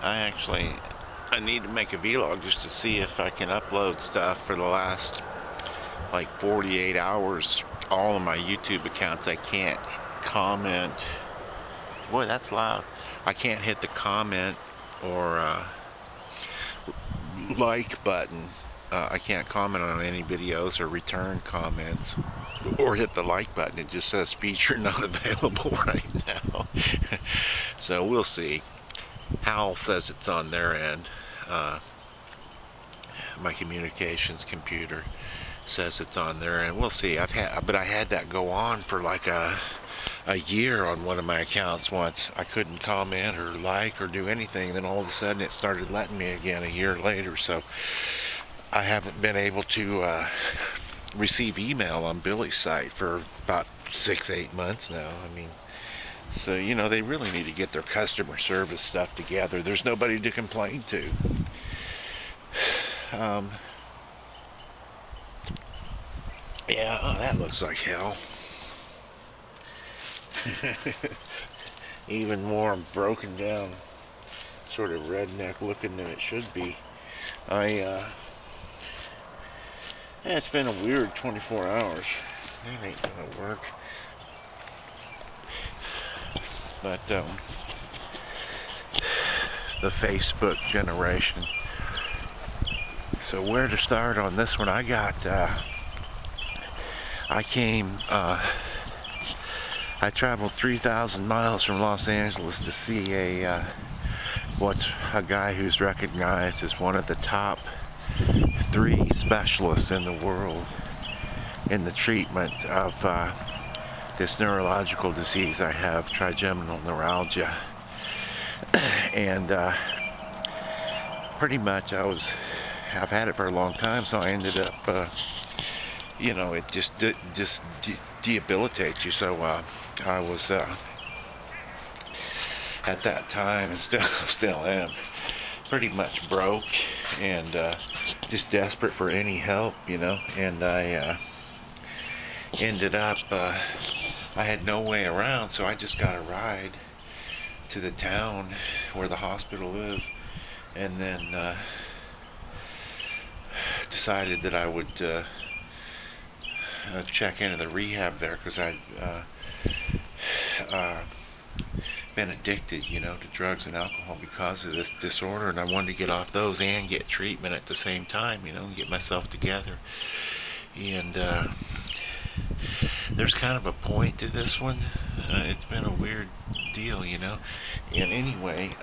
I need to make a vlog just to see if I can upload stuff for the last like 48 hours. All of my YouTube accounts, I can't comment. Boy, that's loud. I can't hit the comment or like button. I can't comment on any videos or return comments or hit the like button. It just says feature not available right now. So we'll see. Hal says it's on their end. My communications computer says it's on there, and we'll see. But I had that go on for like a year on one of my accounts once. I couldn't comment or like or do anything. Then all of a sudden it started letting me again a year later. So I haven't been able to receive email on Billy's site for about 6-8 months now. I mean, so they really need to get their customer service stuff together. There's nobody to complain to. Yeah, oh, that looks like hell. Even more broken down, sort of redneck looking than it should be. It's been a weird 24 hours. That ain't gonna work. But the Facebook generation. So where to start on this one? I traveled 3,000 miles from Los Angeles to see a guy who's recognized as one of the top 3 specialists in the world in the treatment of this neurological disease I have, trigeminal neuralgia. And pretty much I've had it for a long time, so I ended up it just debilitates you. So I was at that time, and still am, pretty much broke and just desperate for any help, and I ended up I had no way around, so I just got a ride to the town where the hospital is, and then decided that I would check into the rehab there, because I'd been addicted, to drugs and alcohol because of this disorder, and I wanted to get off those and get treatment at the same time, and get myself together. And there's kind of a point to this one. It's been a weird deal, And anyway,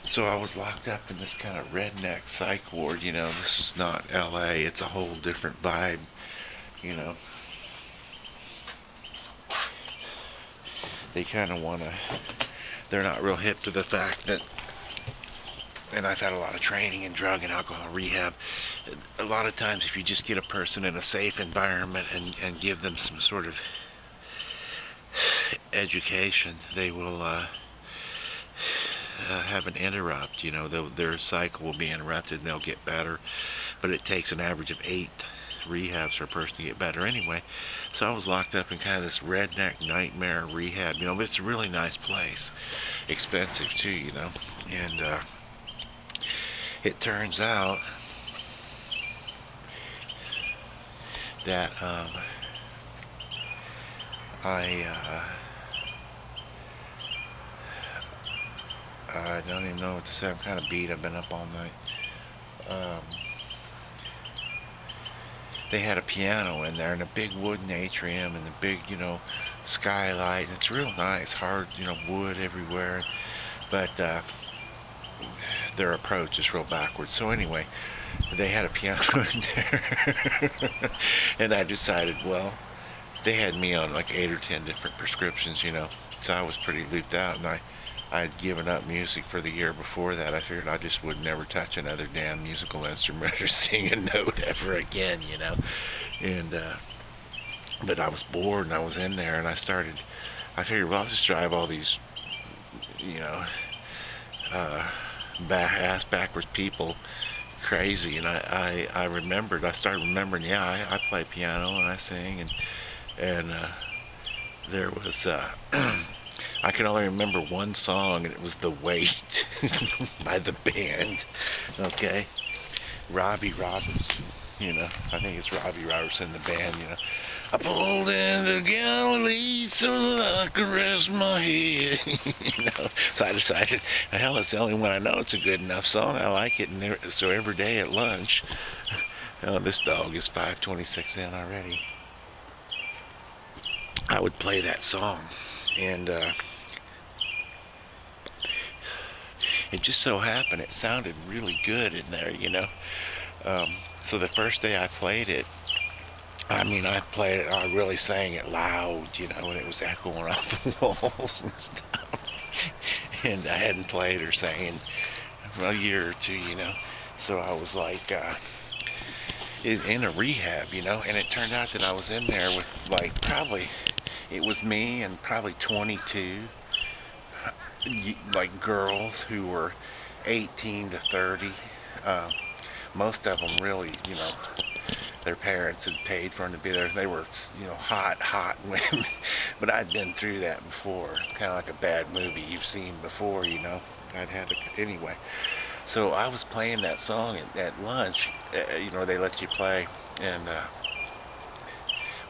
so I was locked up in this kind of redneck psych ward, This is not LA. It's a whole different vibe, They kind of they're not real hip to the fact that, and I've had a lot of training in drug and alcohol rehab. A lot of times if you just get a person in a safe environment and give them some sort of education, they will have an interrupt, their cycle will be interrupted and they'll get better. But it takes an average of 8 rehabs for a person to get better anyway. So I was locked up in kind of this redneck nightmare rehab, but it's a really nice place. Expensive too, And it turns out that I don't even know what to say. I'm kind of beat. I've been up all night. They had a piano in there and a big wooden atrium and a big, skylight. It's real nice, hard, wood everywhere. But their approach is real backwards. So anyway, they had a piano in there. And I decided, well, they had me on like 8 or 10 different prescriptions, So I was pretty looped out, and I had given up music for the year before that. I figured I just would never touch another damn musical instrument or sing a note ever again, And but I was bored, and I was in there, and I figured, well, I'll just drive all these, ass backwards people crazy. And I started remembering, yeah, I play piano and I sing, and and there was I can only remember one song, and it was "The Weight" by the band. Okay, Robbie Robertson. I think it's Robbie Robertson, the band. I pulled into Galilee so that I could rest my head. So I decided, hell, it's the only one I know. It's a good enough song. I like it, and so every day at lunch, this dog is 5:26 in already. I would play that song, and it just so happened it sounded really good in there. So the first day I played it, I really sang it loud, and it was echoing off the walls and stuff. And I hadn't played or sang in a year or two, So I was like in a rehab, and it turned out that I was in there with it was me and probably 22 girls who were 18 to 30. Most of them really, their parents had paid for them to be there. They were, hot women. But I'd been through that before. It's kind of like a bad movie you've seen before, anyway. So I was playing that song at lunch. They let you play, and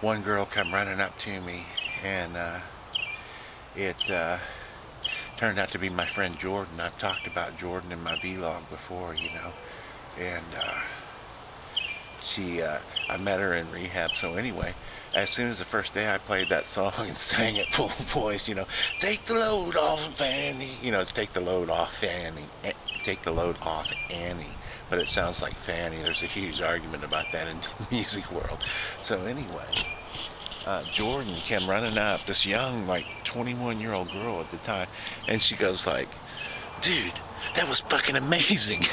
one girl come running up to me, and it turned out to be my friend Jordann. I've talked about Jordann in my vlog before, and I met her in rehab. So anyway, as soon as the first day I played that song and sang it full voice, take the load off of Annie, it's take the load off Annie, take the load off Annie, but it sounds like Fanny. There's a huge argument about that in the music world. So anyway, Jordann came running up, this young, 21-year-old girl at the time, and she goes like, dude, that was fucking amazing.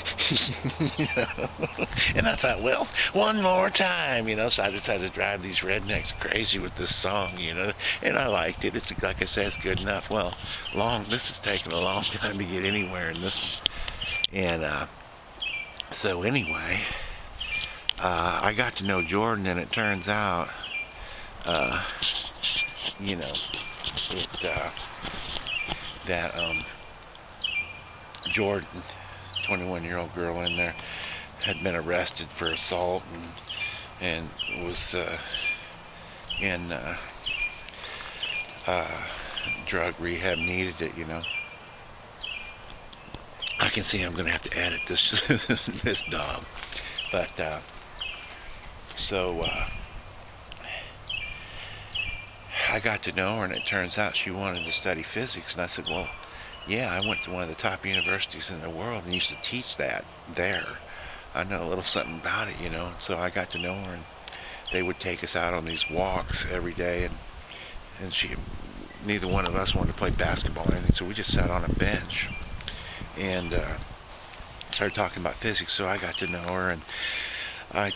And I thought, well, one more time, so I decided to drive these rednecks crazy with this song, and I liked it. It's, like I said, it's good enough. Well, this has taken a long time to get anywhere in this one. And so anyway, I got to know Jordann, and it turns out, that Jordann, 21-year-old girl in there, had been arrested for assault and was in drug rehab, needed it, I can see I'm going to have to edit this this dog. But so I got to know her, and it turns out she wanted to study physics, and I said, well, yeah, I went to one of the top universities in the world and used to teach that there. I know a little something about it, So I got to know her, and they would take us out on these walks every day, and neither one of us wanted to play basketball or anything, so we just sat on a bench and started talking about physics. So I got to know her, and I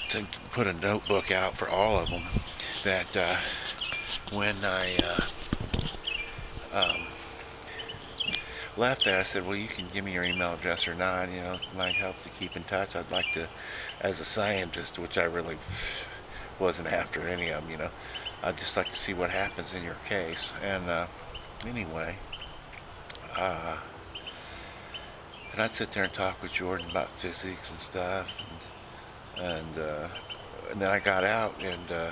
put a notebook out for all of them that when I left there, I said, well, you can give me your email address or not, it might help to keep in touch. I'd like to, as a scientist, which I really wasn't after any of them, I'd just like to see what happens in your case. And anyway, and I'd sit there and talk with Jordann about physics and stuff, and then I got out, and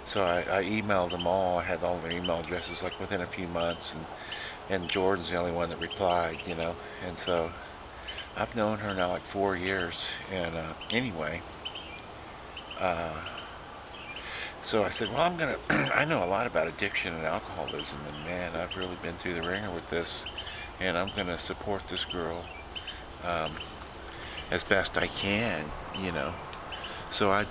so I emailed them all. I had all their email addresses within a few months, and Jordann's the only one that replied, and so I've known her now 4 years. And anyway, so I said, well, I know a lot about addiction and alcoholism, and man, I've really been through the ringer with this, and I'm going to support this girl as best I can, So I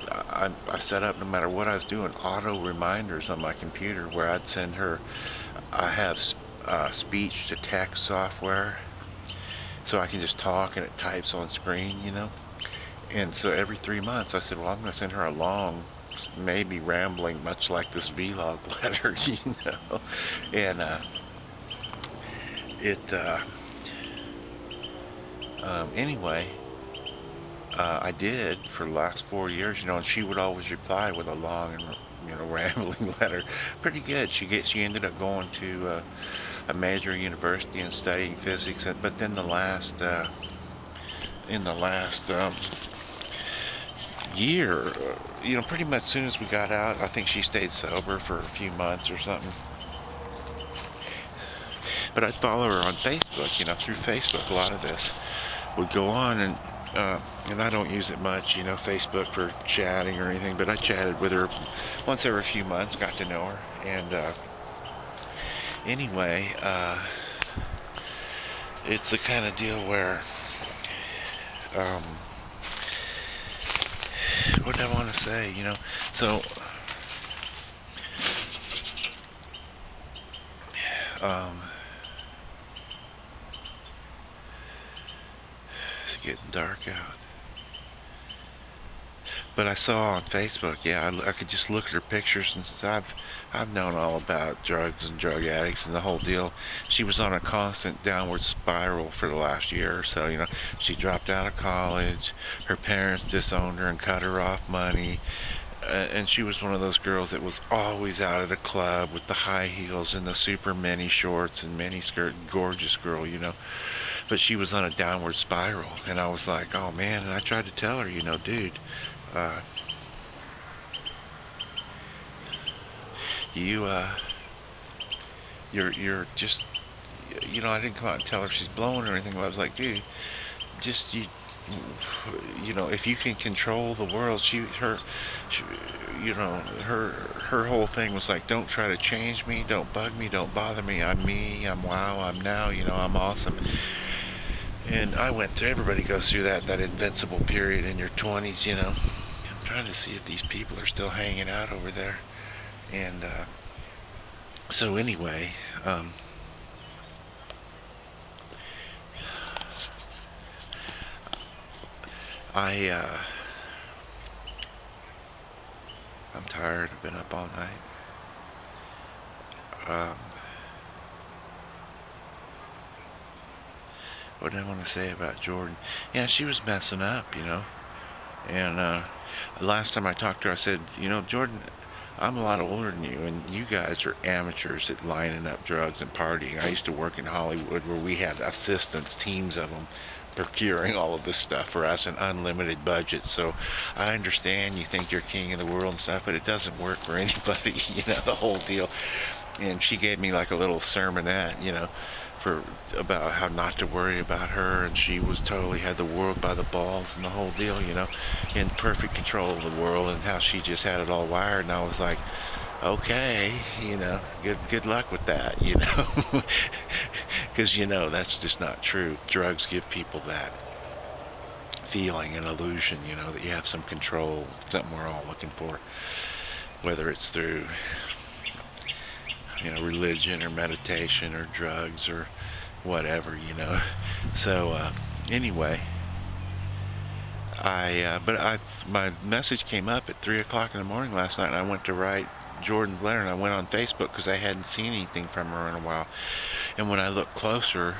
set up, no matter what I was doing, auto reminders on my computer where I'd send her. I have speech to text software, so I can just talk and it types on screen, And so every 3 months I said, well, I'm going to send her a long, maybe rambling, much like this vlog letter, And anyway, I did for the last 4 years, and she would always reply with a long and rambling letter. Pretty good. She ended up going to a major university and studying physics. But then in the last year, pretty much as soon as we got out, I think she stayed sober for a few months or something. But I'd follow her on Facebook. Through Facebook, a lot of this would go on, and I don't use it much, Facebook for chatting or anything. But I chatted with her once every few months, got to know her, and anyway, it's the kind of deal where, what do I want to say, so, it's getting dark out. But I saw on Facebook, yeah, I could just look at her pictures, and since I've known all about drugs and drug addicts and the whole deal. She was on a constant downward spiral for the last year or so. She dropped out of college, her parents disowned her and cut her off money, and she was one of those girls that was always out at a club with the high heels and the super mini shorts and mini skirt, gorgeous girl, But she was on a downward spiral, and I was like, oh man, and I tried to tell her, dude, you're just, I didn't come out and tell her she's blowing or anything, but I was like, dude, just if you can control the world, her whole thing was like, don't try to change me, don't bug me, don't bother me, I'm me, I'm wow, I'm now, I'm awesome. And I went through, everybody goes through that invincible period in your 20s, I'm trying to see if these people are still hanging out over there. And so anyway, I'm tired. I've been up all night. What did I want to say about Jordann? Yeah, she was messing up, And last time I talked to her, I said, Jordann, I'm a lot older than you, and you guys are amateurs at lining up drugs and partying. I used to work in Hollywood where we had assistants, teams of them, procuring all of this stuff for us, an unlimited budget. So I understand you think you're king of the world and stuff, but it doesn't work for anybody, the whole deal. And she gave me like a little sermonette, about how not to worry about her, and she was totally had the world by the balls and the whole deal, in perfect control of the world, and how she just had it all wired. And I was like, okay, good luck with that, because that's just not true. Drugs give people that feeling, an illusion, that you have some control, something we're all looking for, whether it's through religion or meditation or drugs or whatever, So anyway, my message came up at 3 o'clock in the morning last night, and I went to write Jordann's letter, and I went on Facebook because I hadn't seen anything from her in a while. And when I looked closer,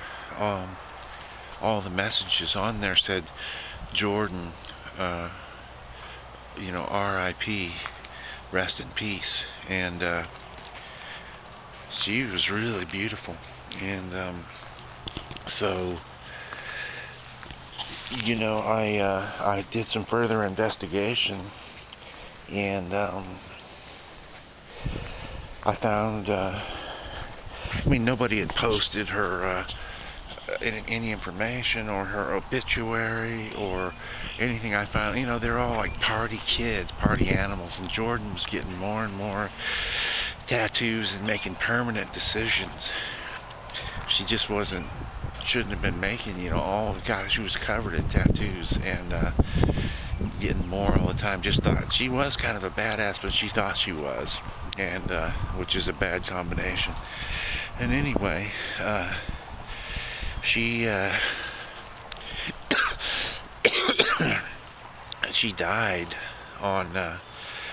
all the messages on there said Jordann, R.I.P., rest in peace. And she was really beautiful. And so I did some further investigation, and I found nobody had posted her any information or her obituary or anything. I found, they're all like party kids, party animals, and Jordann was getting more and more tattoos and making permanent decisions. She just shouldn't have been making, she was covered in tattoos and getting more all the time. Just thought she was kind of a badass, but she thought she was, and which is a bad combination. And anyway, she she died on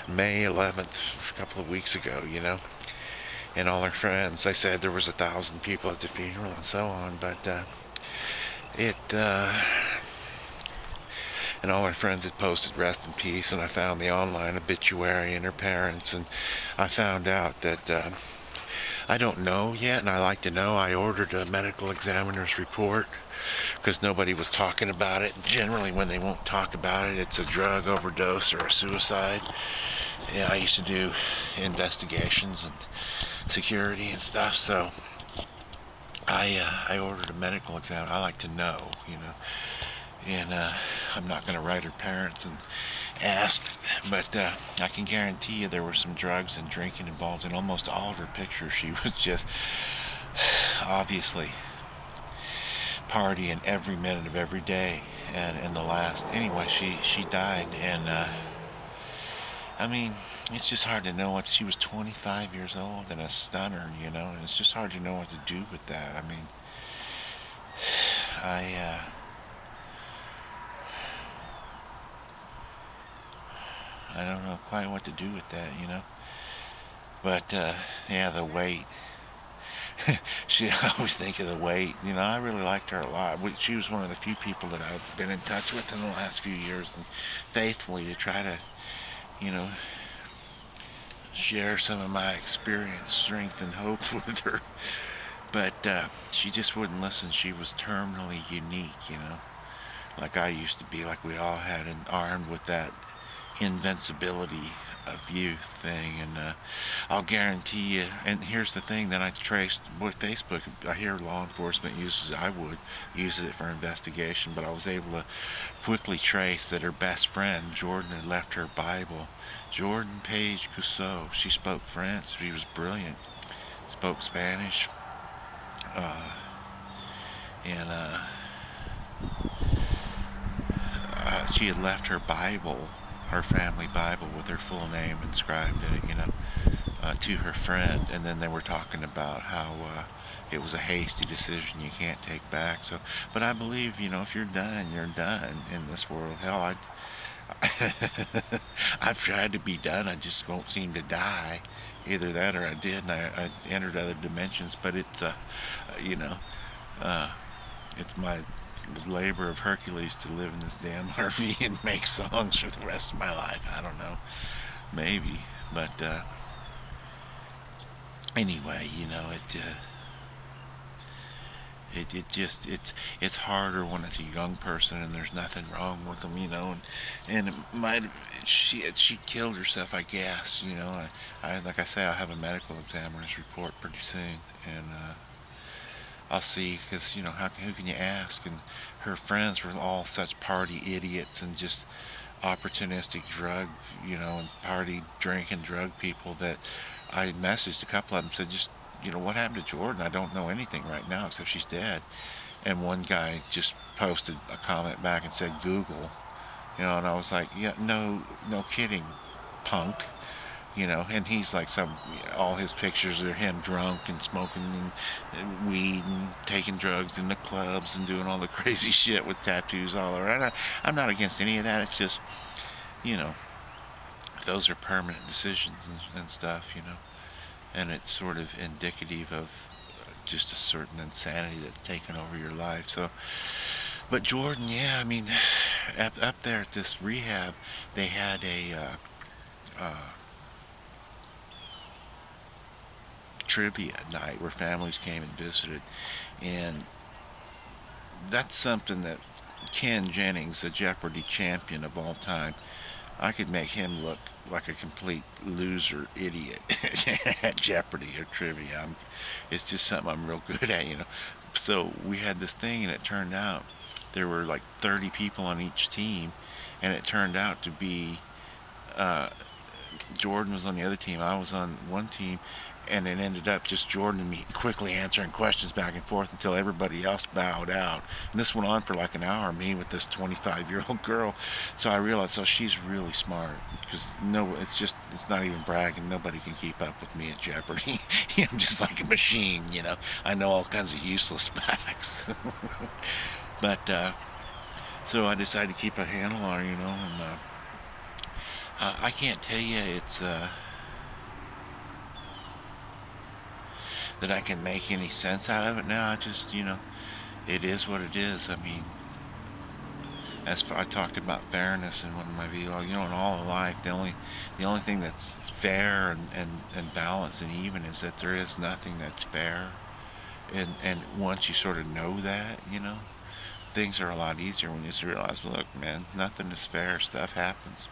May 11th, a couple of weeks ago, and all her friends. They said there was 1,000 people at the funeral and so on, but and all her friends had posted rest in peace, and I found the online obituary and her parents, and I found out that I don't know yet, and I like to know. I ordered a medical examiner's report because nobody was talking about it. Generally, when they won't talk about it, it's a drug overdose or a suicide. Yeah, I used to do investigations and security and stuff, so I ordered a medical exam. I like to know, and I'm not going to write her parents and ask, but I can guarantee you there were some drugs and drinking involved in almost all of her pictures. She was just obviously partying every minute of every day, and the last, anyway, she died, and I mean, it's just hard to know what. She was 25 years old and a stunner, and it's just hard to know what to do with that. I mean, I I don't know quite what to do with that. But yeah, the weight. I always think of the weight. I really liked her a lot. She was one of the few people that I've been in touch with in the last few years, and faithfully to try to, you know, share some of my experience, strength, and hope with her. But she just wouldn't listen. She was terminally unique, like I used to be, like we all had, and armed with that invincibility of youth thing. And I'll guarantee you, and here's the thing that I traced with Facebook. I hear law enforcement uses it. I would use it for investigation, but I was able to quickly trace that her best friend Jordann had left her Bible. Jordann Page Cousseau. She spoke French. She was brilliant. Spoke Spanish. And she had left her Bible, her family Bible, with her full name inscribed in it, to her friend. And then they were talking about how it was a hasty decision you can't take back. So, but I believe, if you're done, you're done in this world. Hell, I've tried to be done. I just won't seem to die. Either that or I did, and I entered other dimensions. But it's, it's my labor of Hercules to live in this damn RV and make songs for the rest of my life. I don't know, maybe, but anyway, it's harder when it's a young person and there's nothing wrong with them, and it might she killed herself, I guess, I like I say, I'll have a medical examiner's report pretty soon, and I'll see, because who can you ask? And her friends were all such party idiots and just opportunistic drug, and party drinking drug people, that I messaged a couple of them, said, just, what happened to Jordann? I don't know anything right now except she's dead. And one guy just posted a comment back and said, Google, and I was like, yeah, no kidding, punk. And he's like all his pictures are him drunk and smoking and weed and taking drugs in the clubs and doing all the crazy shit with tattoos all over. I'm not against any of that. It's just, those are permanent decisions and stuff, and it's sort of indicative of just a certain insanity that's taken over your life. So, but Jordann, yeah, I mean, up there at this rehab, they had a trivia night where families came and visited, and that's something that Ken Jennings, the Jeopardy champion of all time, I could make him look like a complete loser idiot at Jeopardy or trivia. It's just something I'm real good at, So we had this thing, and it turned out there were like 30 people on each team, and it turned out to be Jordann was on the other team, I was on one team, and it ended up just Jordann and me quickly answering questions back and forth until everybody else bowed out. And this went on for like an hour, me with this 25-year-old girl. So I realized, she's really smart, because it's not even bragging. Nobody can keep up with me at Jeopardy. I'm just like a machine, I know all kinds of useless facts. But so I decided to keep a handle on her, and I can't tell you it's that I can make any sense out of it now. I just, it is what it is. I mean, I talked about fairness in one of my vlogs. You know, in all of life, the only thing that's fair and balanced and even is that there is nothing that's fair. And once you sort of know that, things are a lot easier when you just realize, look, man, nothing is fair. Stuff happens.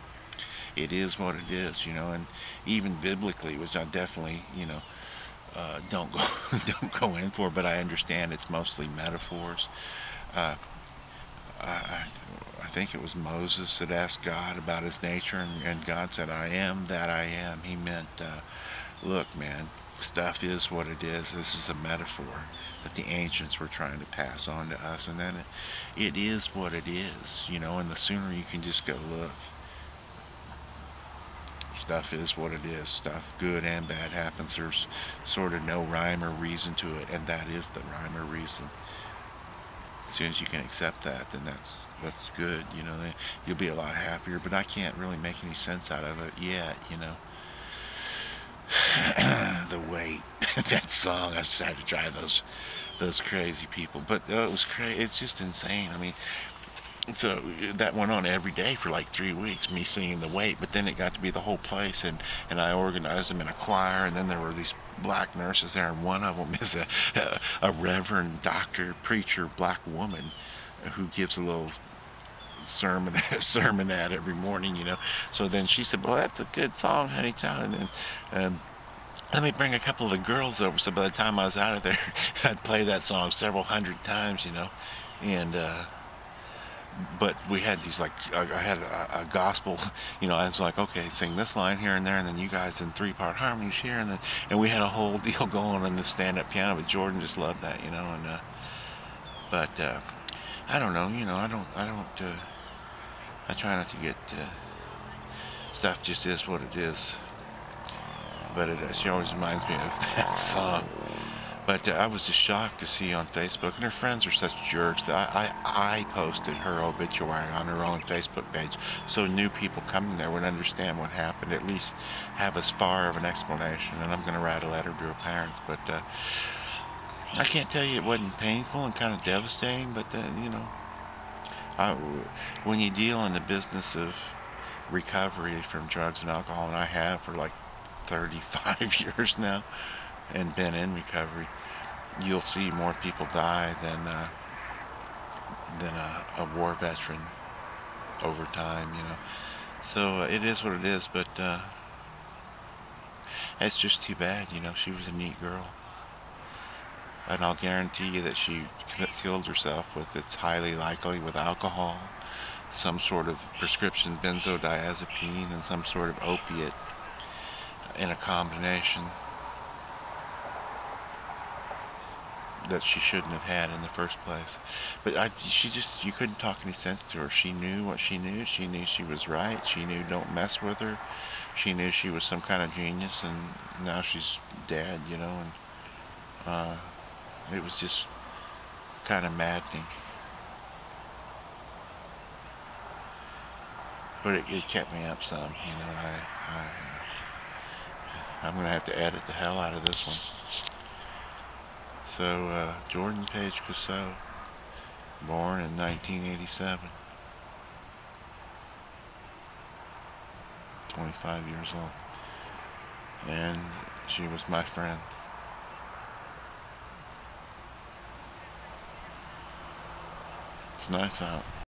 It is what it is, and even biblically, which I definitely, don't go don't go in for, but I understand it's mostly metaphors. Uh, I, I think it was Moses that asked God about his nature, and God said, "I am that I am." He meant, look, man, stuff is what it is. This is a metaphor that the ancients were trying to pass on to us, and then it is what it is, and the sooner you can just go, look, stuff is what it is. Stuff, good and bad, happens. There's sort of no rhyme or reason to it, and that is the rhyme or reason. As soon as you can accept that, then that's good. You'll be a lot happier. But I can't really make any sense out of it yet. The weight, that song. I just had to try those crazy people, but it was crazy. It's just insane. I mean, so that went on every day for like 3 weeks, me singing the weight. But then it got to be the whole place, and I organized them in a choir, and then there were these black nurses there, and one of them is a reverend doctor, preacher, black woman who gives a little sermonette every morning. So then she said, "Well, that's a good song, honey child," and let me bring a couple of the girls over. So by the time I was out of there, I'd play that song several hundred times. And but we had these, like, I had a gospel, I was like, okay, sing this line here and there, and then you guys in 3-part harmonies here, and we had a whole deal going on the stand-up piano. But Jordan just loved that, and but I don't know, I try not to get stuff just is what it is. But she always reminds me of that song. But I was just shocked to see on Facebook, and her friends are such jerks that I posted her obituary on her own Facebook page, so new people coming there would understand what happened, at least have as far of an explanation. And I'm going to write a letter to her parents. But I can't tell you it wasn't painful and kind of devastating, but when you deal in the business of recovery from drugs and alcohol, and I have for like 35 years now, and been in recovery, you'll see more people die than a war veteran over time. So it is what it is, but it's just too bad. She was a neat girl, and I'll guarantee you that she killed herself it's highly likely with alcohol, some sort of prescription benzodiazepine, and some sort of opiate in a combination that she shouldn't have had in the first place. But you couldn't talk any sense to her. She knew what she knew. She knew she was right. She knew don't mess with her. She knew she was some kind of genius, and now she's dead, and it was just kind of maddening. But it kept me up some, I'm going to have to edit the hell out of this one. So, Jordann Page Cusseau, born in 1987, 25 years old, and she was my friend. It's nice out.